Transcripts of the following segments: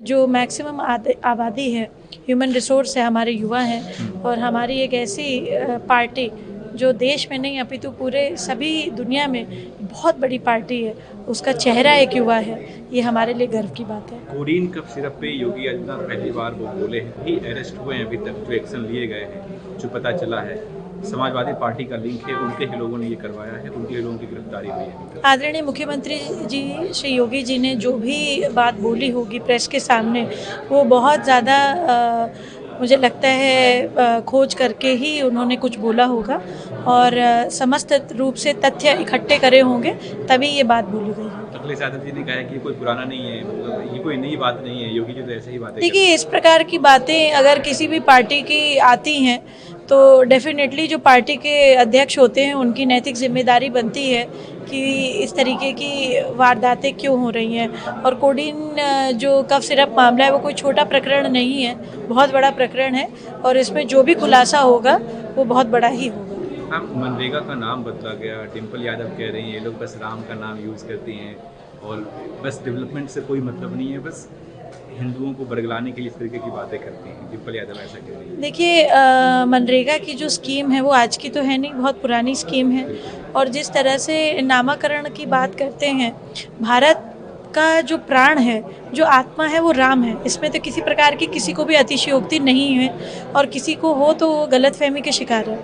जो मैक्सिमम आबादी है, ह्यूमन रिसोर्स है, हमारे युवा हैं और हमारी एक ऐसी पार्टी जो देश में नहीं अपितु पूरे सभी दुनिया में बहुत बड़ी पार्टी है, उसका चेहरा एक युवा है। ये हमारे लिए गर्व की बात है। कोडीन कफ सिरप पे योगी आदित्यनाथ पहली बार वो बोले हैं, ही अरेस्ट हुए हैं अभी तक, जो एक्शन लिए गए हैं, जो पता चला है समाजवादी पार्टी का लिंक है, उनके ही लोगों ने ये करवाया है, उनके ही लोगों की गिरफ्तारी हुई है। आदरणीय मुख्यमंत्री जी श्री योगी जी ने जो भी बात बोली होगी प्रेस के सामने, वो बहुत ज़्यादा मुझे लगता है खोज करके ही उन्होंने कुछ बोला होगा और समस्त रूप से तथ्य इकट्ठे करे होंगे, तभी ये बात बोली गई है। अखिलेश यादव जी ने कहा है कि ये कोई पुराना नहीं है, मतलब ये कोई नई बात नहीं है, योगी जी तो ऐसे ही बातें। देखिए, इस प्रकार की बातें अगर किसी भी पार्टी की आती हैं तो डेफिनेटली जो पार्टी के अध्यक्ष होते हैं उनकी नैतिक जिम्मेदारी बनती है कि इस तरीके की वारदातें क्यों हो रही हैं। और कोडीन जो कफ सिरप मामला है वो कोई छोटा प्रकरण नहीं है, बहुत बड़ा प्रकरण है और इसमें जो भी खुलासा होगा वो बहुत बड़ा ही होगा। हाँ, मनरेगा का नाम बदला गया, डिम्पल यादव कह रही हैं ये लोग बस राम का नाम यूज़ करती हैं और बस डेवलपमेंट से कोई मतलब नहीं है, बस हिंदुओं को बरगलाने के लिए इस तरीके की बातें करती हैं। डिम्पल यादव ऐसा कह रही है। देखिए, मनरेगा की जो स्कीम है वो आज की तो है नहीं, बहुत पुरानी स्कीम है और जिस तरह से नामकरण की बात करते हैं, भारत का जो प्राण है, जो आत्मा है, वो राम है। इसमें तो किसी प्रकार की किसी को भी अतिशयोक्ति नहीं है और किसी को हो तो वो गलतफहमी के शिकार है।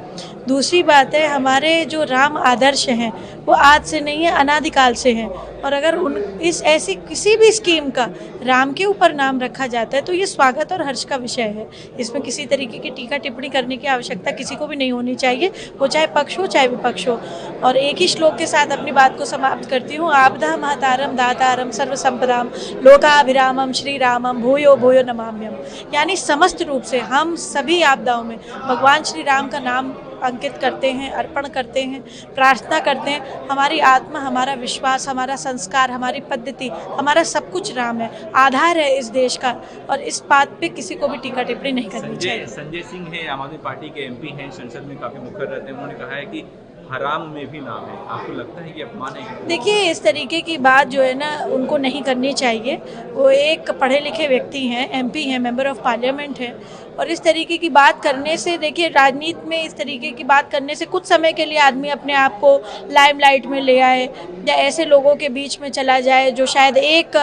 दूसरी बात है, हमारे जो राम आदर्श हैं वो आज से नहीं है, अनादिकाल से हैं और अगर इस ऐसी किसी भी स्कीम का राम के ऊपर नाम रखा जाता है तो ये स्वागत और हर्ष का विषय है। इसमें किसी तरीके की टीका टिप्पणी करने की आवश्यकता किसी को भी नहीं होनी चाहिए, वो चाहे पक्ष हो चाहे विपक्ष हो। और एक ही श्लोक के साथ अपनी बात को समाप्त करती हूँ। आपदा महतारम दातारम सर्वसंपदाम लोकाभिरामम श्री रामम भूयो भूयो नमाम्यम। यानी समस्त रूप से हम सभी आपदाओं में भगवान श्री राम का नाम अंकित करते हैं, अर्पण करते हैं, प्रार्थना करते हैं। हमारी आत्मा, हमारा विश्वास, हमारा संस्कार, हमारी पद्धति, हमारा सब कुछ राम है, आधार है इस देश का और इस बात पे किसी को भी टीका टिप्पणी नहीं करनी चाहिए। संजय सिंह है, आम आदमी पार्टी के एमपी हैं, संसद में काफ़ी मुखर रहते हैं, उन्होंने कहा है कि हराम में भी नाम है। आपको लगता है कि अपमान है? देखिए, इस तरीके की बात जो है ना उनको नहीं करनी चाहिए। वो एक पढ़े लिखे व्यक्ति हैं, एमपी हैं, मेंबर ऑफ पार्लियामेंट हैं और इस तरीके की बात करने से, देखिए राजनीति में इस तरीके की बात करने से कुछ समय के लिए आदमी अपने आप को लाइमलाइट में ले आए या ऐसे लोगों के बीच में चला जाए जो शायद एक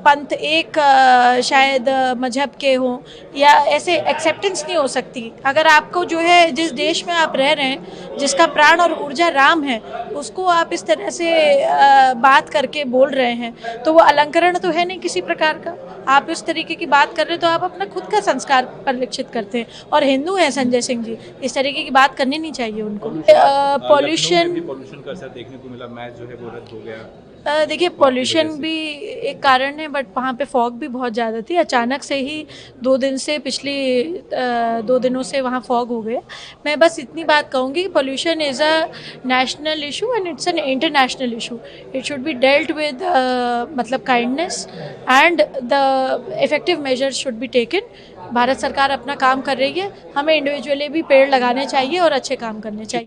पंथ, एक शायद मजहब के हों या ऐसे एक्सेप्टेंस नहीं हो सकती। अगर आपको जो है, जिस देश में आप रह रहे हैं, जिसका प्राण और ऊर्जा राम है, उसको आप इस तरह से बात करके बोल रहे हैं तो वो अलंकरण तो है नहीं किसी प्रकार का। आप इस तरीके की बात कर रहे हैं तो आप अपना खुद का संस्कार परिलक्षित करते हैं और हिंदू हैं संजय सिंह जी, इस तरीके की बात करनी नहीं चाहिए उनको। पॉल्यूशन का असर देखने को मिला, मैच जो है वो रद्द हो गया। देखिए, पॉल्यूशन भी एक कारण है बट वहाँ पे फॉग भी बहुत ज़्यादा थी। अचानक से ही 2 दिन से, पिछली 2 दिनों से वहाँ फॉग हो गया। मैं बस इतनी बात कहूँगी, pollution is a national issue and it's an international issue. It should be dealt with मतलब kindness and the effective measures should be taken. Bharat सरकार अपना काम कर रही है, हमें इंडिविजुअली भी पेड़ लगाने चाहिए और अच्छे काम करने चाहिए।